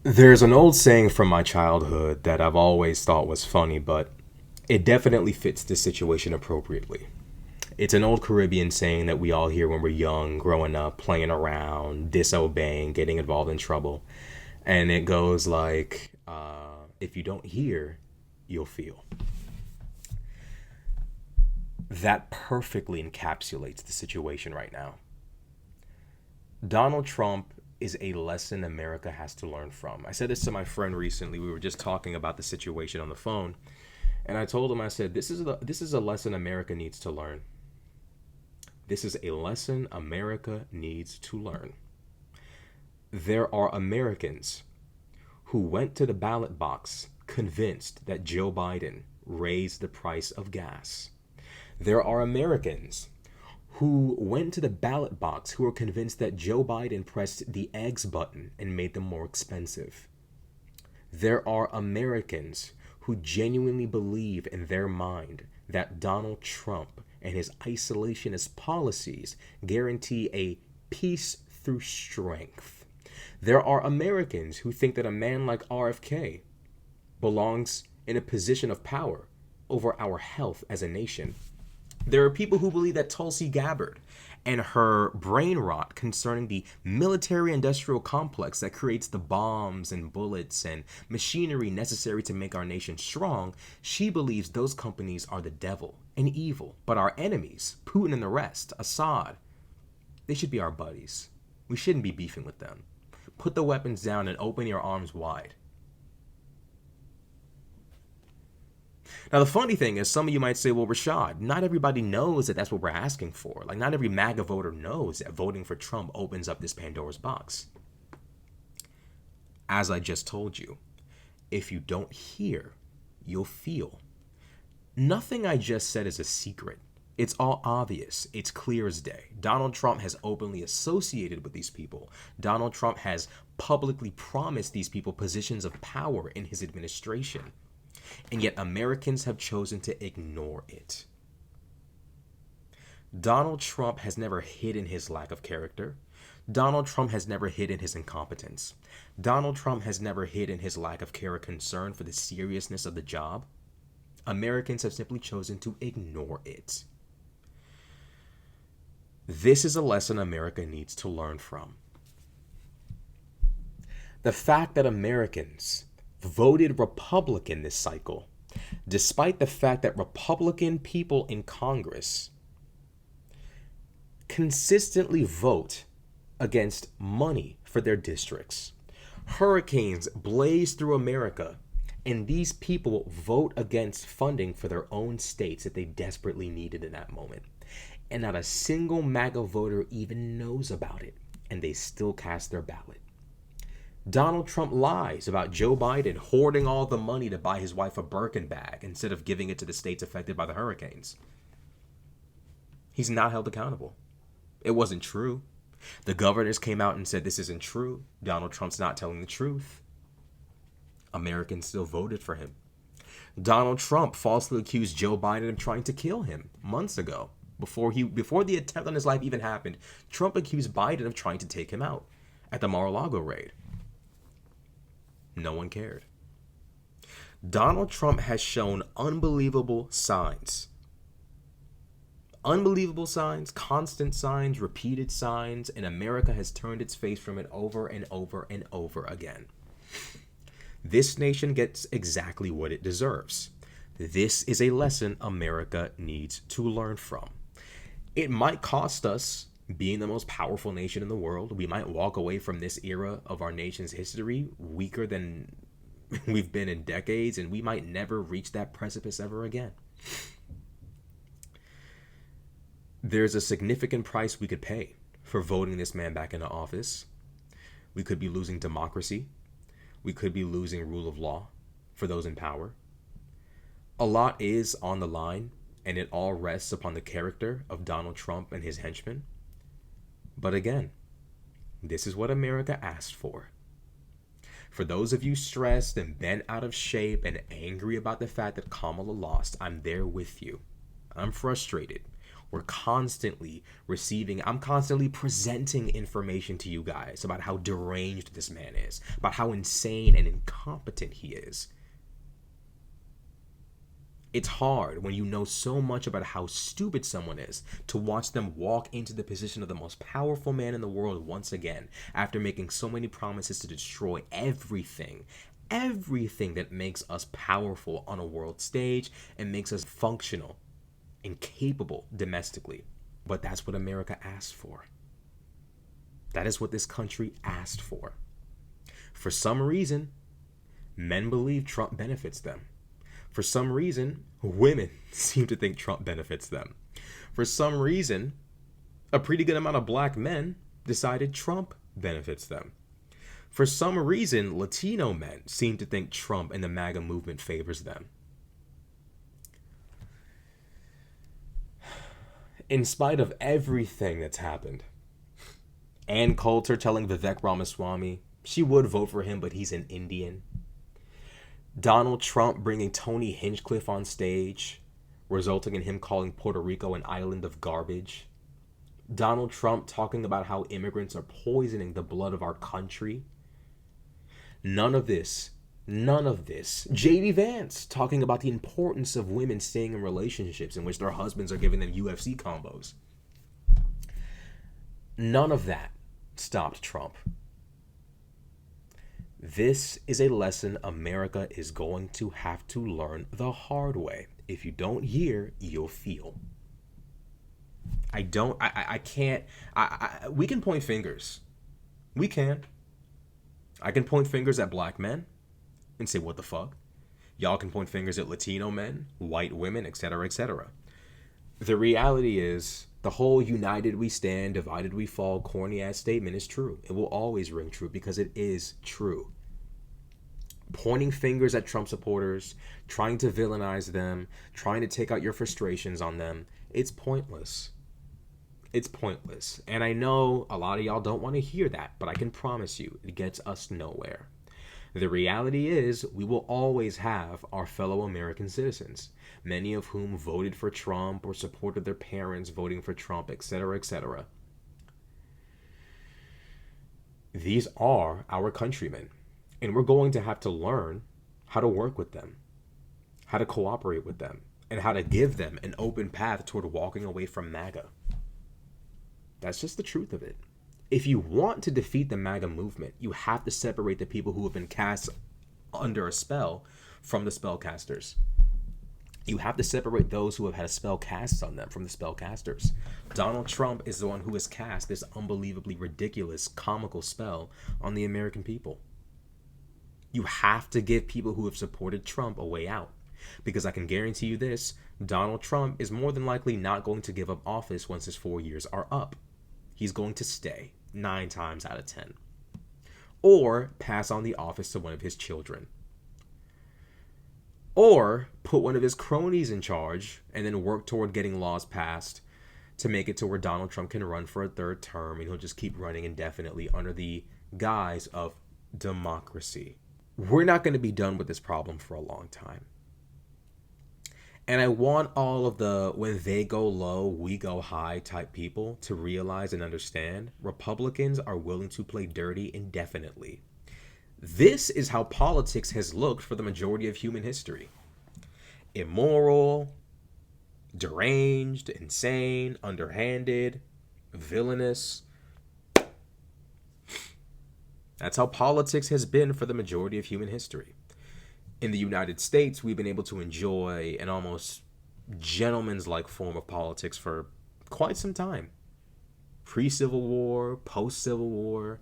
There's an old saying from my childhood that I've always thought was funny, but it definitely fits this situation appropriately. It's an old Caribbean saying that we all hear when we're young, growing up, playing around, disobeying, getting involved in trouble. And it goes like, if you don't hear, you'll feel. That perfectly encapsulates the situation right now. Donald Trump is a lesson America has to learn from. I said this to my friend recently. We were just talking about the situation on the phone, and I told him, I said, this is a lesson America needs to learn. This is a lesson America needs to learn. There are Americans who went to the ballot box convinced that Joe Biden raised the price of gas. There are Americans who went to the ballot box who were convinced that Joe Biden pressed the eggs button and made them more expensive. There are Americans who genuinely believe in their mind that Donald Trump and his isolationist policies guarantee a peace through strength. There are Americans who think that a man like RFK belongs in a position of power over our health as a nation. There are people who believe that Tulsi Gabbard and her brain rot concerning the military industrial complex that creates the bombs and bullets and machinery necessary to make our nation strong, she believes those companies are the devil and evil. But our enemies, Putin and the rest, Assad, they should be our buddies. We shouldn't be beefing with them. Put the weapons down and open your arms wide. Now, the funny thing is, some of you might say, well, Rashad, not everybody knows that that's what we're asking for. Like, not every MAGA voter knows that voting for Trump opens up this Pandora's box. As I just told you, if you don't hear, you'll feel. Nothing I just said is a secret. It's all obvious. It's clear as day. Donald Trump has openly associated with these people. Donald Trump has publicly promised these people positions of power in his administration. And yet Americans have chosen to ignore it. Donald Trump has never hidden his lack of character. Donald Trump has never hidden his incompetence. Donald Trump has never hidden his lack of care or concern for the seriousness of the job. Americans have simply chosen to ignore it. This is a lesson America needs to learn from. The fact that Americans voted Republican this cycle, despite the fact that Republican people in Congress consistently vote against money for their districts. Hurricanes blaze through America, and these people vote against funding for their own states that they desperately needed in that moment. And not a single MAGA voter even knows about it, and they still cast their ballot. Donald Trump lies about Joe Biden hoarding all the money to buy his wife a Birkin bag instead of giving it to the states affected by the hurricanes. He's not held accountable. It wasn't true. The governors came out and said this isn't true. Donald Trump's not telling the truth. Americans still voted for him. Donald Trump falsely accused Joe Biden of trying to kill him months ago. Before the attempt on his life even happened, Trump accused Biden of trying to take him out at the Mar-a-Lago raid. No one cared. Donald Trump has shown unbelievable signs. Unbelievable signs, constant signs, repeated signs, and America has turned its face from it over and over and over again. This nation gets exactly what it deserves. This is a lesson America needs to learn from. It might cost us being the most powerful nation in the world. We might walk away from this era of our nation's history weaker than we've been in decades, and we might never reach that precipice ever again. There's a significant price we could pay for voting this man back into office. We could be losing democracy. We could be losing rule of law for those in power. A lot is on the line, and it all rests upon the character of Donald Trump and his henchmen. But again, this is what America asked for. For those of you stressed and bent out of shape and angry about the fact that Kamala lost, I'm there with you. I'm frustrated. We're constantly receiving, I'm constantly presenting information to you guys about how deranged this man is, about how insane and incompetent he is. It's hard when you know so much about how stupid someone is to watch them walk into the position of the most powerful man in the world once again after making so many promises to destroy everything that makes us powerful on a world stage and makes us functional and capable domestically. But that's what America asked for. That is what this country asked for. For some reason, men believe Trump benefits them. For some reason, women seem to think Trump benefits them. For some reason, a pretty good amount of black men decided Trump benefits them. For some reason, Latino men seem to think Trump and the MAGA movement favors them. In spite of everything that's happened, Ann Coulter telling Vivek Ramaswamy she would vote for him, but he's an Indian. Donald Trump bringing Tony Hinchcliffe on stage, resulting in him calling Puerto Rico an island of garbage. Donald Trump talking about how immigrants are poisoning the blood of our country. None of this. J.D. Vance talking about the importance of women staying in relationships in which their husbands are giving them UFC combos. None of that stopped Trump. This is a lesson America is going to have to learn the hard way. If you don't hear, you'll feel. I can't, we can point fingers. We can. I can point fingers at black men and say, what the fuck? Y'all can point fingers at Latino men, white women, etc., etc. The reality is, the whole united we stand, divided we fall, corny ass statement is true. It will always ring true because it is true. Pointing fingers at Trump supporters, trying to villainize them, trying to take out your frustrations on them, it's pointless. It's pointless. And I know a lot of y'all don't want to hear that, but I can promise you it gets us nowhere. The reality is we will always have our fellow American citizens, many of whom voted for Trump or supported their parents voting for Trump, etc., etc. These are our countrymen, and we're going to have to learn how to work with them, how to cooperate with them, and how to give them an open path toward walking away from MAGA. That's just the truth of it. If you want to defeat the MAGA movement, you have to separate the people who have been cast under a spell from the spellcasters. You have to separate those who have had a spell cast on them from the spellcasters. Donald Trump is the one who has cast this unbelievably ridiculous, comical spell on the American people. You have to give people who have supported Trump a way out. Because I can guarantee you this, Donald Trump is more than likely not going to give up office once his 4 years are up. He's going to stay 9 times out of 10. Or pass on the office to one of his children. Or put one of his cronies in charge and then work toward getting laws passed to make it to where Donald Trump can run for a 3rd term and he'll just keep running indefinitely under the guise of democracy. We're not going to be done with this problem for a long time. And I want all of the when they go low, we go high type people to realize and understand Republicans are willing to play dirty indefinitely. This is how politics has looked for the majority of human history. Immoral, deranged, insane, underhanded, villainous. That's how politics has been for the majority of human history. In the United States, we've been able to enjoy an almost gentleman's-like form of politics for quite some time. Pre-Civil War, post-Civil War.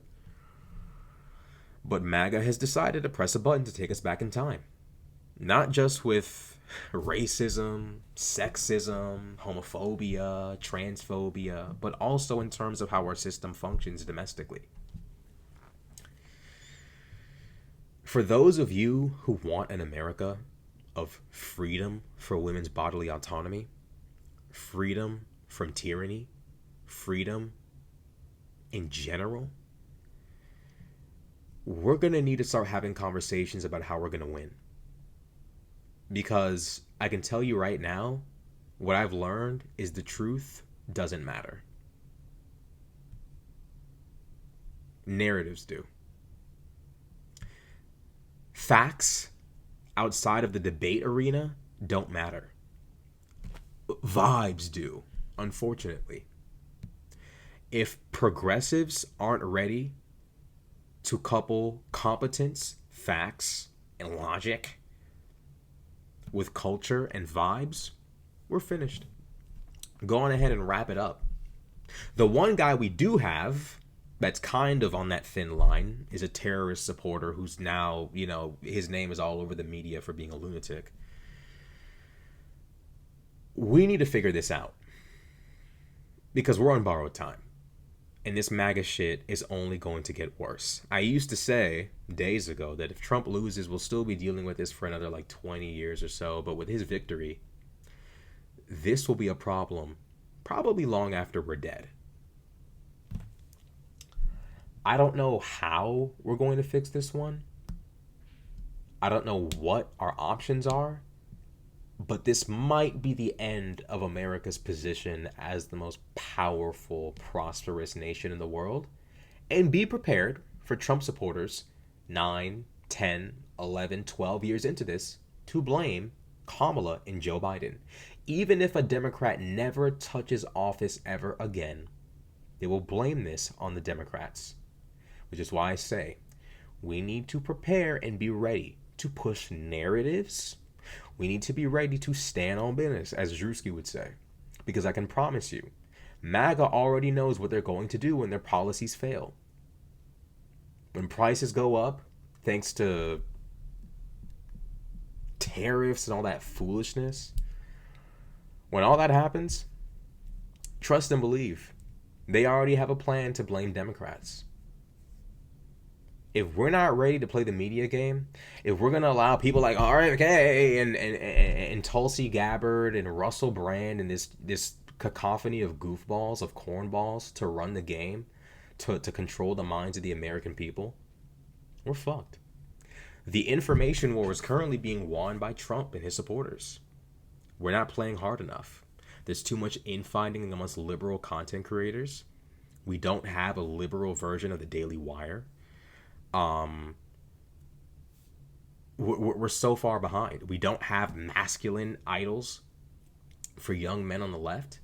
But MAGA has decided to press a button to take us back in time. Not just with racism, sexism, homophobia, transphobia, but also in terms of how our system functions domestically. For those of you who want an America of freedom for women's bodily autonomy, freedom from tyranny, freedom in general, we're going to need to start having conversations about how we're going to win. Because I can tell you right now, what I've learned is the truth doesn't matter. Narratives do. Facts outside of the debate arena don't matter. Vibes do, unfortunately. If progressives aren't ready to couple competence, facts, and logic with culture and vibes, we're finished. Go on ahead and wrap it up. The one guy we do have that's kind of on that thin line is a terrorist supporter who's now, his name is all over the media for being a lunatic. We need to figure this out because we're on borrowed time. And this MAGA shit is only going to get worse. I used to say days ago that if Trump loses, we'll still be dealing with this for another 20 years or so. But with his victory, this will be a problem probably long after we're dead. I don't know how we're going to fix this one. I don't know what our options are. But this might be the end of America's position as the most powerful, prosperous nation in the world. And be prepared for Trump supporters 9, 10, 11, 12 years into this to blame Kamala and Joe Biden. Even if a Democrat never touches office ever again, they will blame this on the Democrats. Which is why I say we need to prepare and be ready to push narratives. We need to be ready to stand on business, as Drewski would say. Because I can promise you, MAGA already knows what they're going to do when their policies fail. When prices go up, thanks to tariffs and all that foolishness, when all that happens, trust and believe, they already have a plan to blame Democrats. If we're not ready to play the media game, if we're going to allow people like RFK and Tulsi Gabbard and Russell Brand and this cacophony of goofballs, of cornballs to run the game, to control the minds of the American people, we're fucked. The information war is currently being won by Trump and his supporters. We're not playing hard enough. There's too much infighting amongst liberal content creators. We don't have a liberal version of the Daily Wire. We're so far behind. We don't have masculine idols for young men on the left.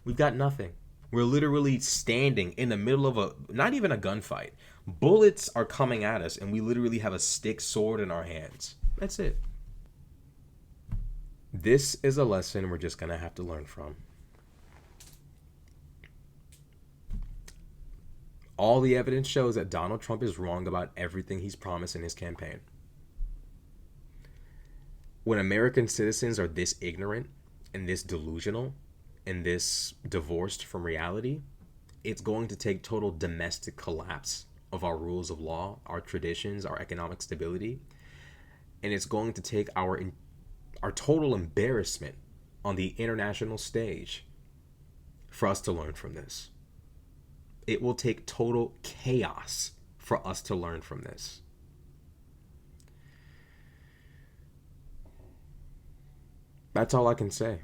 We've got nothing. We're literally standing in the middle of not even a gunfight. Bullets are coming at us and we literally have a stick sword in our hands. That's it. This is a lesson we're just going to have to learn from. All the evidence shows that Donald Trump is wrong about everything he's promised in his campaign. When American citizens are this ignorant and this delusional and this divorced from reality, it's going to take total domestic collapse of our rules of law, our traditions, our economic stability, and it's going to take our total embarrassment on the international stage for us to learn from this. It will take total chaos for us to learn from this. That's all I can say.